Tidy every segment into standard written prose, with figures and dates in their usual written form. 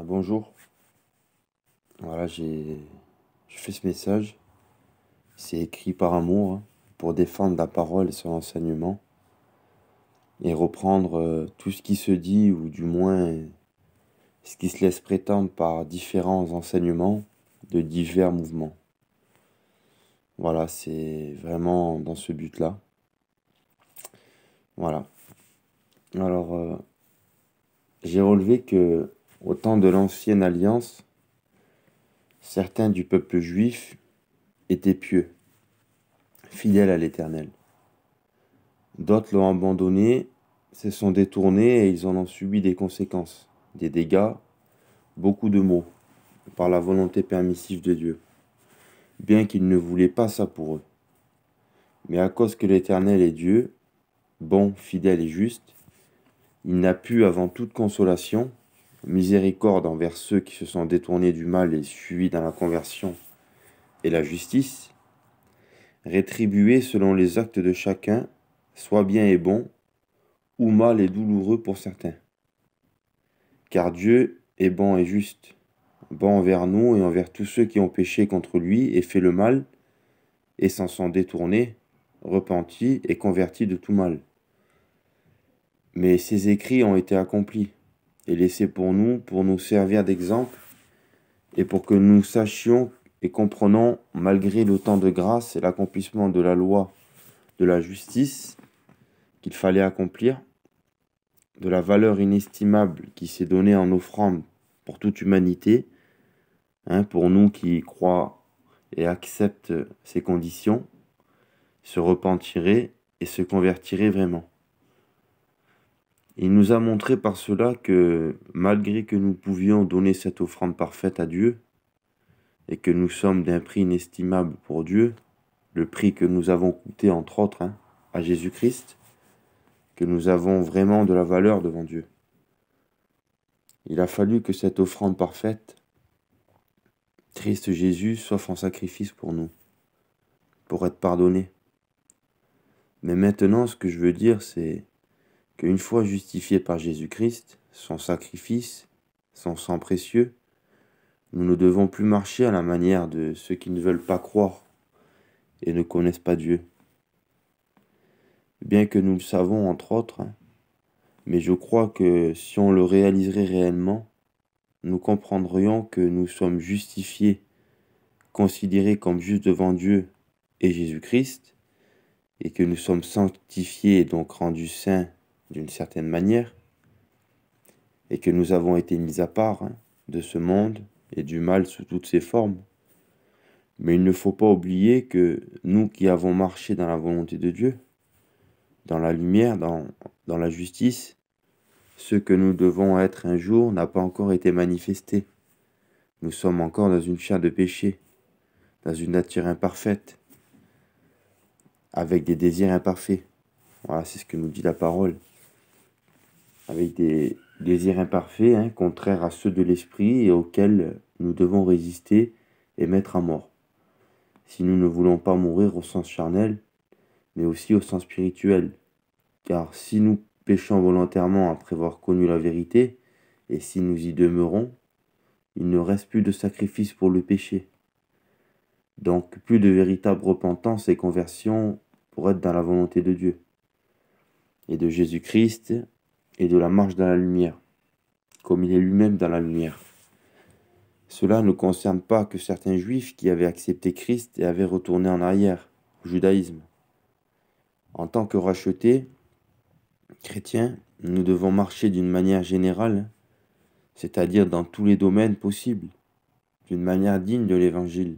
Bonjour, voilà, je fais ce message. C'est écrit par amour pour défendre la parole et son enseignement et reprendre tout ce qui se dit ou du moins ce qui se laisse prétendre par différents enseignements de divers mouvements. Voilà, c'est vraiment dans ce but-là. Voilà. Alors, j'ai relevé que au temps de l'ancienne alliance, certains du peuple juif étaient pieux, fidèles à l'Éternel. D'autres l'ont abandonné, se sont détournés et ils en ont subi des conséquences, des dégâts, beaucoup de maux, par la volonté permissive de Dieu, bien qu'ils ne voulaient pas ça pour eux. Mais à cause que l'Éternel est Dieu, bon, fidèle et juste, il n'a pu, avant toute consolation, miséricorde envers ceux qui se sont détournés du mal et suivis dans la conversion et la justice, rétribuer selon les actes de chacun, soit bien et bon, ou mal et douloureux pour certains. Car Dieu est bon et juste, bon envers nous et envers tous ceux qui ont péché contre lui et fait le mal, et s'en sont détournés, repentis et convertis de tout mal. Mais ces écrits ont été accomplis, et laissés pour nous servir d'exemple, et pour que nous sachions et comprenions, malgré le temps de grâce et l'accomplissement de la loi de la justice qu'il fallait accomplir, de la valeur inestimable qui s'est donnée en offrande pour toute humanité, pour nous qui croient et acceptent ces conditions, se repentiraient et se convertiraient vraiment. Il nous a montré par cela que, malgré que nous pouvions donner cette offrande parfaite à Dieu, et que nous sommes d'un prix inestimable pour Dieu, le prix que nous avons coûté entre autres à Jésus-Christ, que nous avons vraiment de la valeur devant Dieu. Il a fallu que cette offrande parfaite, Christ Jésus, s'offre en sacrifice pour nous, pour être pardonné. Mais maintenant, ce que je veux dire, c'est qu'une fois justifiés par Jésus-Christ, son sacrifice, son sang précieux, nous ne devons plus marcher à la manière de ceux qui ne veulent pas croire et ne connaissent pas Dieu. Bien que nous le savons, entre autres, mais je crois que si on le réaliserait réellement, nous comprendrions que nous sommes justifiés, considérés comme justes devant Dieu et Jésus-Christ, et que nous sommes sanctifiés et donc rendus saints d'une certaine manière, et que nous avons été mis à part de ce monde et du mal sous toutes ses formes. Mais il ne faut pas oublier que nous qui avons marché dans la volonté de Dieu, dans la lumière, dans la justice, ce que nous devons être un jour n'a pas encore été manifesté. Nous sommes encore dans une chair de péché, dans une nature imparfaite, avec des désirs imparfaits. Voilà, c'est ce que nous dit la parole. Avec des désirs imparfaits, contraires à ceux de l'esprit et auxquels nous devons résister et mettre à mort. Si nous ne voulons pas mourir au sens charnel, mais aussi au sens spirituel. Car si nous péchons volontairement après avoir connu la vérité, et si nous y demeurons, il ne reste plus de sacrifice pour le péché. Donc plus de véritable repentance et conversion pour être dans la volonté de Dieu, et de Jésus-Christ, et de la marche dans la lumière, comme il est lui-même dans la lumière. Cela ne concerne pas que certains juifs qui avaient accepté Christ et avaient retourné en arrière, au judaïsme. En tant que rachetés, chrétiens, nous devons marcher d'une manière générale, c'est-à-dire dans tous les domaines possibles, d'une manière digne de l'Évangile,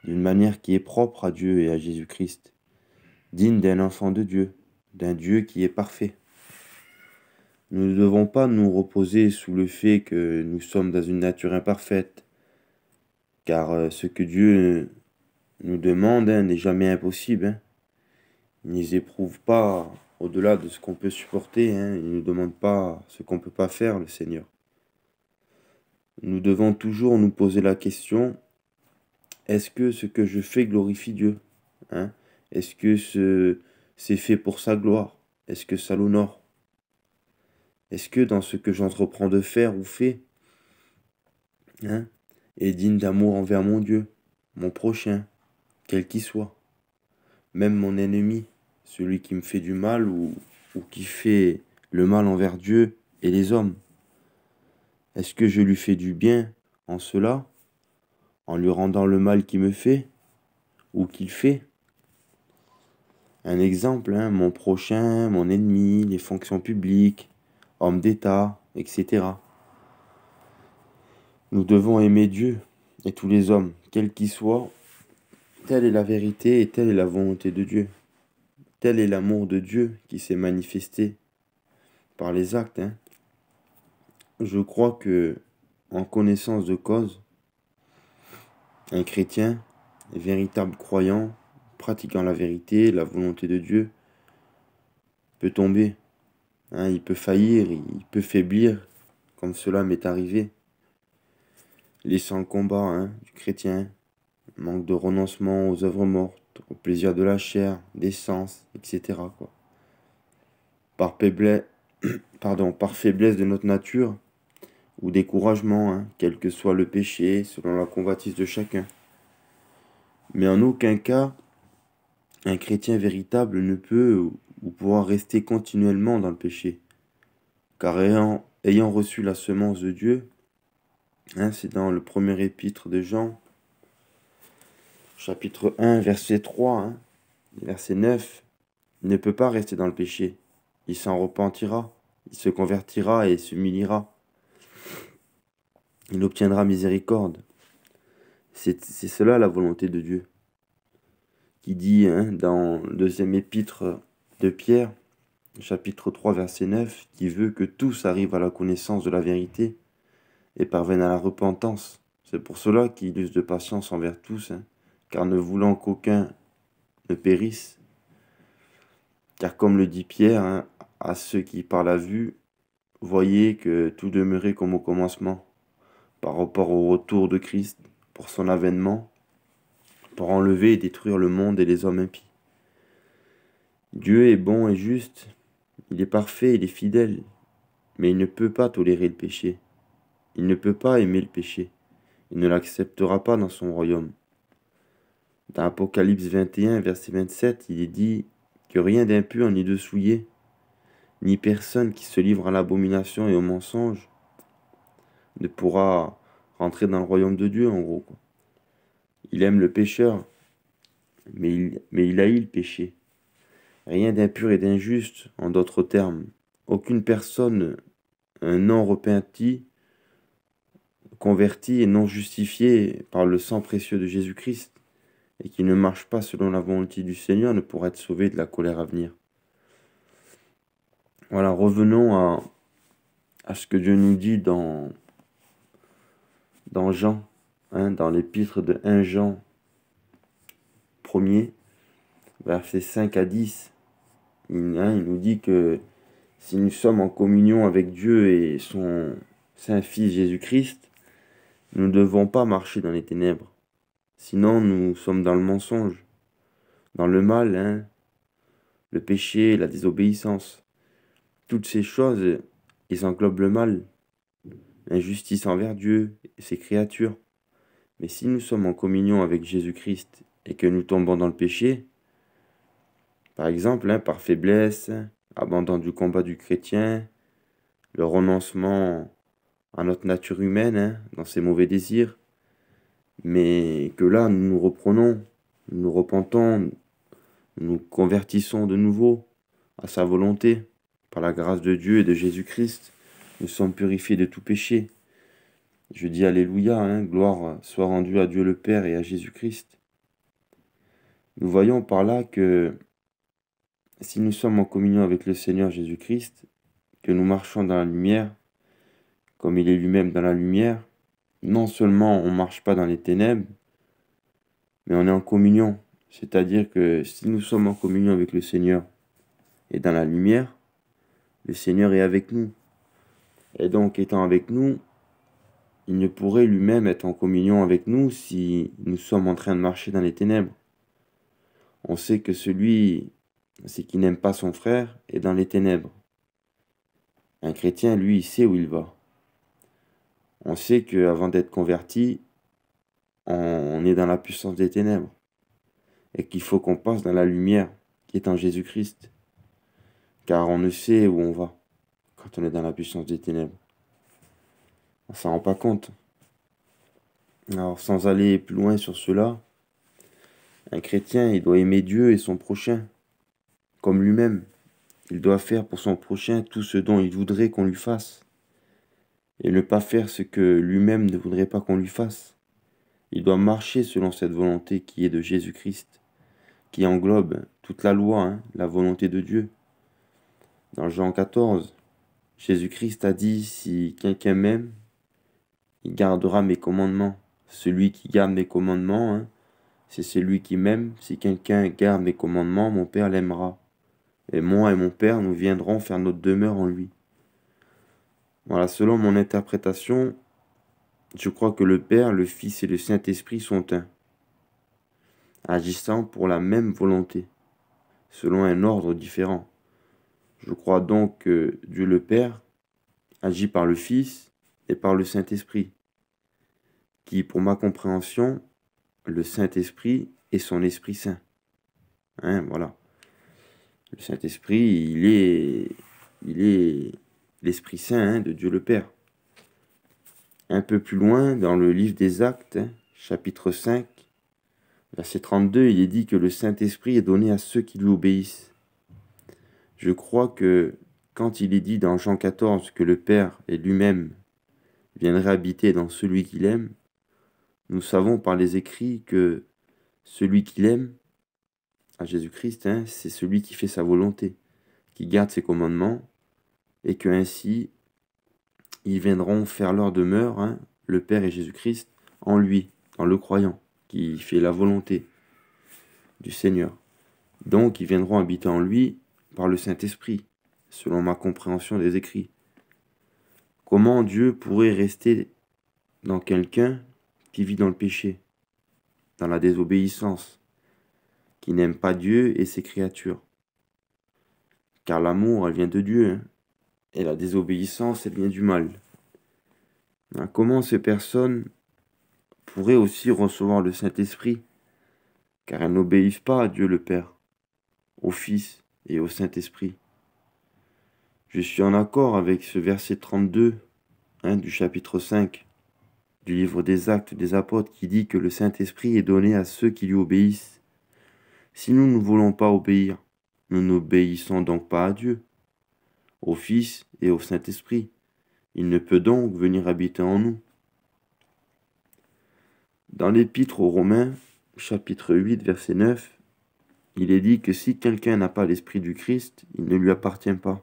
d'une manière qui est propre à Dieu et à Jésus-Christ, digne d'un enfant de Dieu, d'un Dieu qui est parfait. Nous ne devons pas nous reposer sous le fait que nous sommes dans une nature imparfaite, car ce que Dieu nous demande n'est jamais impossible. Il ne nous éprouve pas au-delà de ce qu'on peut supporter. Il ne nous demande pas ce qu'on ne peut pas faire, le Seigneur. Nous devons toujours nous poser la question, est-ce que ce que je fais glorifie Dieu? Est-ce que c'est fait pour sa gloire? Est-ce que ça l'honore? Est-ce que dans ce que j'entreprends de faire ou fais, hein, est digne d'amour envers mon Dieu, mon prochain, quel qu'il soit, même mon ennemi, celui qui me fait du mal ou qui fait le mal envers Dieu et les hommes. Est-ce que je lui fais du bien en cela, en lui rendant le mal qu'il me fait ou qu'il fait? Un exemple, hein, mon prochain, mon ennemi, les fonctions publiques, hommes d'État, etc. Nous devons aimer Dieu et tous les hommes, quels qu'ils soient. Telle est la vérité et telle est la volonté de Dieu. Tel est l'amour de Dieu qui s'est manifesté par les actes, hein. Je crois que, en connaissance de cause, un chrétien, un véritable croyant, pratiquant la vérité, la volonté de Dieu, peut tomber, hein, il peut faillir, il peut faiblir, comme cela m'est arrivé. Laissant le combat, hein, du chrétien, manque de renoncement aux œuvres mortes, au plaisir de la chair, des sens, etc., quoi. Par faiblesse, par faiblesse de notre nature, ou découragement, hein, quel que soit le péché, selon la convoitise de chacun. Mais en aucun cas, un chrétien véritable ne peut ou pourra rester continuellement dans le péché. Car ayant reçu la semence de Dieu, hein, c'est dans le premier épître de Jean, chapitre 1, verset 3, hein, verset 9, il ne peut pas rester dans le péché. Il s'en repentira, il se convertira et s'humiliera. Il obtiendra miséricorde. C'est cela la volonté de Dieu, qui dit, hein, dans le deuxième épître de Pierre, chapitre 3, verset 9, qui veut que tous arrivent à la connaissance de la vérité et parviennent à la repentance. C'est pour cela qu'il use de patience envers tous, hein, car ne voulant qu'aucun ne périsse. Car comme le dit Pierre, hein, à ceux qui par la vue voyaient que tout demeurait comme au commencement, par rapport au retour de Christ pour son avènement, pour enlever et détruire le monde et les hommes impies. Dieu est bon et juste, il est parfait, il est fidèle, mais il ne peut pas tolérer le péché. Il ne peut pas aimer le péché. Il ne l'acceptera pas dans son royaume. Dans Apocalypse 21, verset 27, il est dit que rien d'impur ni de souillé, ni personne qui se livre à l'abomination et au mensonge ne pourra rentrer dans le royaume de Dieu, en gros, quoi. Il aime le pécheur, mais il haït le péché. Rien d'impur et d'injuste, en d'autres termes. Aucune personne, un non repenti, converti et non justifié par le sang précieux de Jésus-Christ, et qui ne marche pas selon la volonté du Seigneur, ne pourra être sauvé de la colère à venir. Voilà, revenons à ce que Dieu nous dit dans Jean, hein, dans l'épître de 1 Jean 1er, versets 5 à 10. Il nous dit que si nous sommes en communion avec Dieu et son Saint-Fils Jésus-Christ, nous ne devons pas marcher dans les ténèbres. Sinon, nous sommes dans le mensonge, dans le mal, hein, le péché, la désobéissance. Toutes ces choses, ils englobent le mal, l'injustice envers Dieu et ses créatures. Mais si nous sommes en communion avec Jésus-Christ et que nous tombons dans le péché, par exemple, hein, par faiblesse, abandon du combat du chrétien, le renoncement à notre nature humaine, hein, dans ses mauvais désirs, mais que là, nous nous reprenons, nous nous repentons, nous nous convertissons de nouveau à sa volonté. Par la grâce de Dieu et de Jésus-Christ, nous sommes purifiés de tout péché. Je dis Alléluia, hein, gloire soit rendue à Dieu le Père et à Jésus-Christ. Nous voyons par là que si nous sommes en communion avec le Seigneur Jésus-Christ, que nous marchons dans la lumière, comme il est lui-même dans la lumière, non seulement on ne marche pas dans les ténèbres, mais on est en communion. C'est-à-dire que si nous sommes en communion avec le Seigneur et dans la lumière, le Seigneur est avec nous. Et donc, étant avec nous, il ne pourrait lui-même être en communion avec nous si nous sommes en train de marcher dans les ténèbres. On sait que celui qui n'aime pas son frère est dans les ténèbres. Un chrétien, lui, il sait où il va. On sait qu'avant d'être converti, on est dans la puissance des ténèbres et qu'il faut qu'on passe dans la lumière qui est en Jésus-Christ, car on ne sait où on va quand on est dans la puissance des ténèbres. On s'en rend pas compte. Alors, sans aller plus loin sur cela, un chrétien, il doit aimer Dieu et son prochain, comme lui-même. Il doit faire pour son prochain tout ce dont il voudrait qu'on lui fasse, et ne pas faire ce que lui-même ne voudrait pas qu'on lui fasse. Il doit marcher selon cette volonté qui est de Jésus-Christ, qui englobe toute la loi, la volonté de Dieu. Dans Jean 14, Jésus-Christ a dit, si quelqu'un m'aime, il gardera mes commandements. Celui qui garde mes commandements, c'est celui qui m'aime. Si quelqu'un garde mes commandements, mon Père l'aimera. Et moi et mon Père, nous viendrons faire notre demeure en lui. Voilà, selon mon interprétation, je crois que le Père, le Fils et le Saint-Esprit sont un, agissant pour la même volonté, selon un ordre différent. Je crois donc que Dieu le Père agit par le Fils et par le Saint-Esprit, qui, pour ma compréhension, le Saint-Esprit est son Esprit Saint. Voilà. Le Saint-Esprit, il est l'Esprit Saint de Dieu le Père. Un peu plus loin, dans le livre des Actes, chapitre 5, verset 32, il est dit que le Saint-Esprit est donné à ceux qui lui obéissent. Je crois que quand il est dit dans Jean 14 que le Père et lui-même viendrait habiter dans celui qu'il aime, nous savons par les écrits que celui qu'il aime, à Jésus-Christ, c'est celui qui fait sa volonté, qui garde ses commandements, et que ainsi ils viendront faire leur demeure, le Père et Jésus-Christ, en lui, dans le croyant, qui fait la volonté du Seigneur. Donc ils viendront habiter en lui par le Saint-Esprit, selon ma compréhension des écrits. Comment Dieu pourrait rester dans quelqu'un qui vit dans le péché, dans la désobéissance, qui n'aime pas Dieu et ses créatures? Car l'amour, elle vient de Dieu, et la désobéissance, elle vient du mal. Comment ces personnes pourraient aussi recevoir le Saint-Esprit, car elles n'obéissent pas à Dieu le Père, au Fils et au Saint-Esprit? Je suis en accord avec ce verset 32 du chapitre 5 du livre des Actes des Apôtres qui dit que le Saint-Esprit est donné à ceux qui lui obéissent. Si nous ne voulons pas obéir, nous n'obéissons donc pas à Dieu, au Fils et au Saint-Esprit. Il ne peut donc venir habiter en nous. Dans l'Épître aux Romains, chapitre 8, verset 9, il est dit que si quelqu'un n'a pas l'Esprit du Christ, il ne lui appartient pas.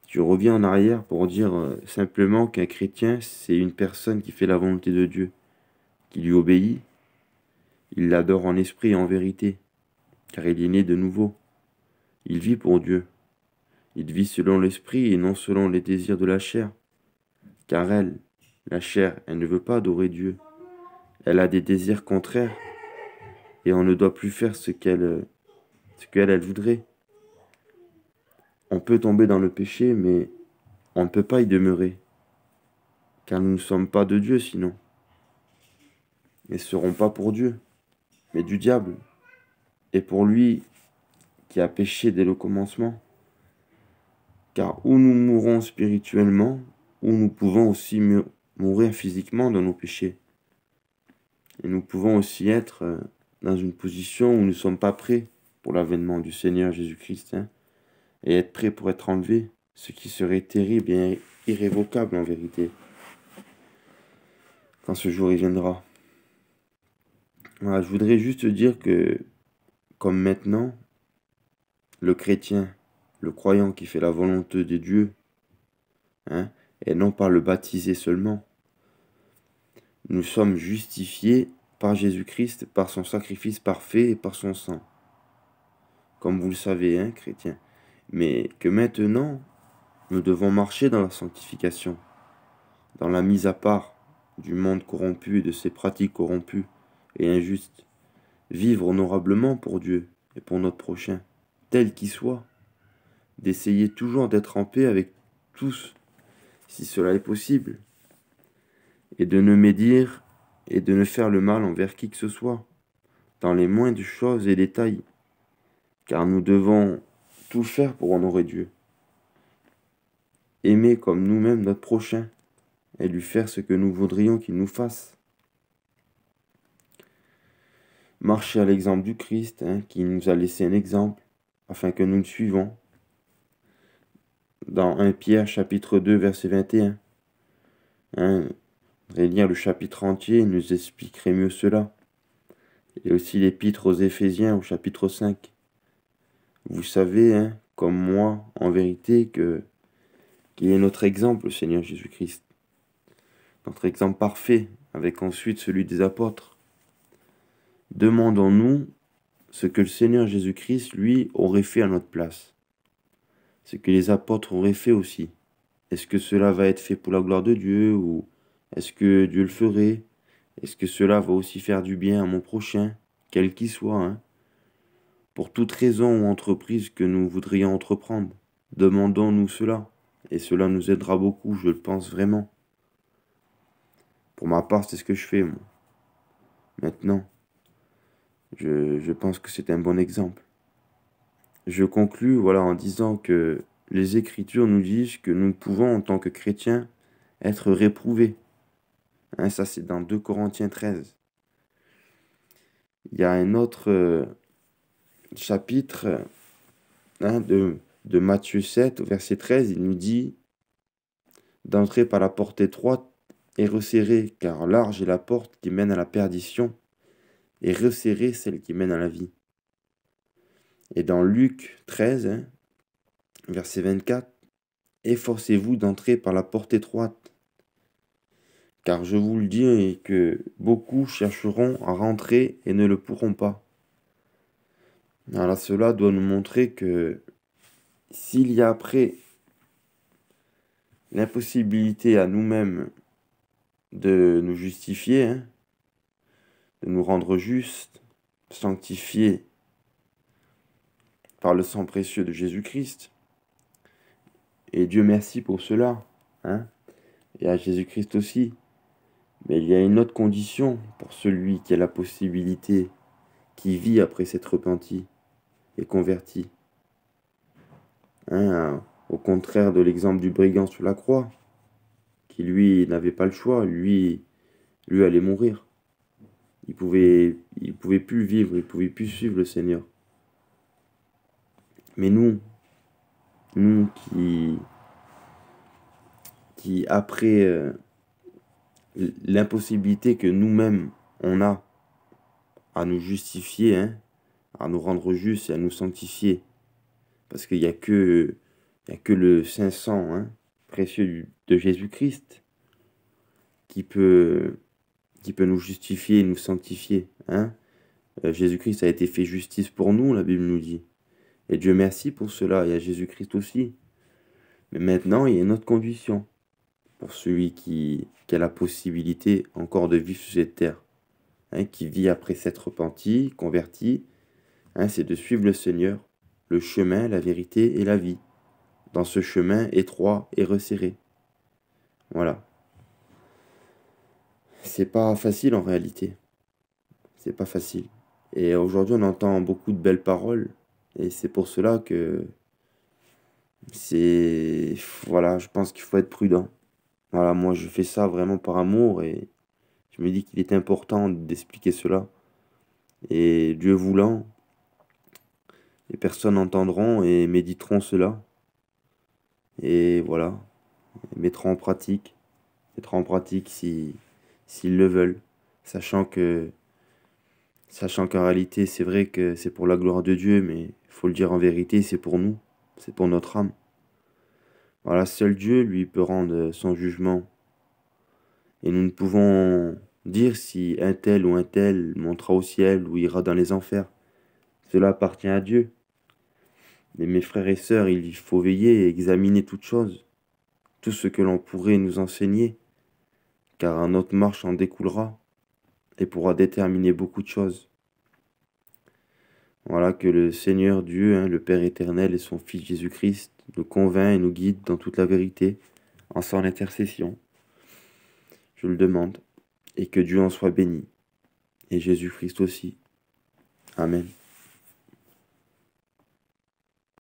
Je reviens en arrière pour dire simplement qu'un chrétien, c'est une personne qui fait la volonté de Dieu, qui lui obéit. Il l'adore en esprit et en vérité, car il est né de nouveau. Il vit pour Dieu. Il vit selon l'esprit et non selon les désirs de la chair. Car elle, la chair, elle ne veut pas adorer Dieu. Elle a des désirs contraires et on ne doit plus faire ce qu'elle voudrait. On peut tomber dans le péché, mais on ne peut pas y demeurer, car nous ne sommes pas de Dieu sinon. Ils ne seront pas pour Dieu, mais du diable, et pour lui qui a péché dès le commencement. Car où nous mourrons spirituellement, où nous pouvons aussi mourir physiquement dans nos péchés. Et nous pouvons aussi être dans une position où nous ne sommes pas prêts pour l'avènement du Seigneur Jésus-Christ, et être prêts pour être enlevés, ce qui serait terrible et irrévocable en vérité, quand ce jour y viendra. Voilà, je voudrais juste dire que, comme maintenant, le chrétien, le croyant qui fait la volonté de Dieu, et non pas le baptisé seulement, nous sommes justifiés par Jésus-Christ, par son sacrifice parfait et par son sang. Comme vous le savez, chrétiens. Mais que maintenant, nous devons marcher dans la sanctification, dans la mise à part du monde corrompu et de ses pratiques corrompues et injustes. Vivre honorablement pour Dieu et pour notre prochain, tel qu'il soit. D'essayer toujours d'être en paix avec tous, si cela est possible. et de ne médire et de ne faire le mal envers qui que ce soit, dans les moindres choses et détails, car nous devons tout faire pour honorer Dieu. Aimer comme nous-mêmes notre prochain et lui faire ce que nous voudrions qu'il nous fasse. Marcher à l'exemple du Christ, qui nous a laissé un exemple, afin que nous le suivons. Dans 1 Pierre chapitre 2 verset 21, relire le chapitre entier nous expliquerait mieux cela. Et aussi l'épître aux Éphésiens au chapitre 5. Vous savez, comme moi, en vérité, qu'il est notre exemple, le Seigneur Jésus-Christ. Notre exemple parfait, avec ensuite celui des apôtres. Demandons-nous ce que le Seigneur Jésus-Christ, lui, aurait fait à notre place. Ce que les apôtres auraient fait aussi. Est-ce que cela va être fait pour la gloire de Dieu ou est-ce que Dieu le ferait? Est-ce que cela va aussi faire du bien à mon prochain, quel qu'il soit, pour toute raison ou entreprise que nous voudrions entreprendre? Demandons-nous cela, et cela nous aidera beaucoup, je le pense vraiment. Pour ma part, c'est ce que je fais, moi. Maintenant, je pense que c'est un bon exemple. Je conclus, en disant que les Écritures nous disent que nous pouvons, en tant que chrétiens, être réprouvés. Ça, c'est dans 2 Corinthiens 13. Il y a un autre chapitre de Matthieu 7, au verset 13, il nous dit d'entrer par la porte étroite et resserrée, car large est la porte qui mène à la perdition, et resserrée celle qui mène à la vie. Et dans Luc 13, verset 24, efforcez-vous d'entrer par la porte étroite, car je vous le dis que beaucoup chercheront à rentrer et ne le pourront pas. Alors cela doit nous montrer que s'il y a après l'impossibilité à nous-mêmes de nous justifier, de nous rendre justes, sanctifiés par le sang précieux de Jésus-Christ, et Dieu merci pour cela, et à Jésus-Christ aussi. Mais il y a une autre condition pour celui qui a la possibilité, qui vit après s'être repenti et converti. Au contraire de l'exemple du brigand sur la croix, qui lui n'avait pas le choix, lui allait mourir. Il pouvait plus vivre, il pouvait plus suivre le Seigneur. Mais nous qui après l'impossibilité que nous-mêmes on a à nous justifier, à nous rendre justes et à nous sanctifier, parce qu'il n'y a que le saint sang précieux de Jésus-Christ qui peut nous justifier et nous sanctifier. Jésus-Christ a été fait justice pour nous, la Bible nous dit. Et Dieu merci pour cela, et à Jésus-Christ aussi. Mais maintenant, il y a une autre condition pour celui qui a la possibilité encore de vivre sur cette terre, qui vit après s'être repenti, converti, c'est de suivre le Seigneur, le chemin, la vérité et la vie, dans ce chemin étroit et resserré. Voilà. C'est pas facile en réalité. C'est pas facile. Et aujourd'hui, on entend beaucoup de belles paroles, et c'est pour cela que je pense qu'il faut être prudent. Voilà, moi je fais ça vraiment par amour et je me dis qu'il est important d'expliquer cela. Et Dieu voulant, les personnes entendront et méditeront cela. Et voilà, mettront en pratique s'ils le veulent, sachant qu'en réalité c'est vrai que c'est pour la gloire de Dieu, mais il faut le dire en vérité, c'est pour nous, c'est pour notre âme. Voilà, seul Dieu, lui, peut rendre son jugement. Et nous ne pouvons dire si un tel ou un tel montera au ciel ou ira dans les enfers. Cela appartient à Dieu. Mais mes frères et sœurs, il faut veiller et examiner toutes choses, tout ce que l'on pourrait nous enseigner, car notre marche en découlera et pourra déterminer beaucoup de choses. Voilà, que le Seigneur Dieu, le Père éternel et son Fils Jésus-Christ nous convainc et nous guide dans toute la vérité en son intercession. je le demande, et que Dieu en soit béni, et Jésus-Christ aussi. Amen.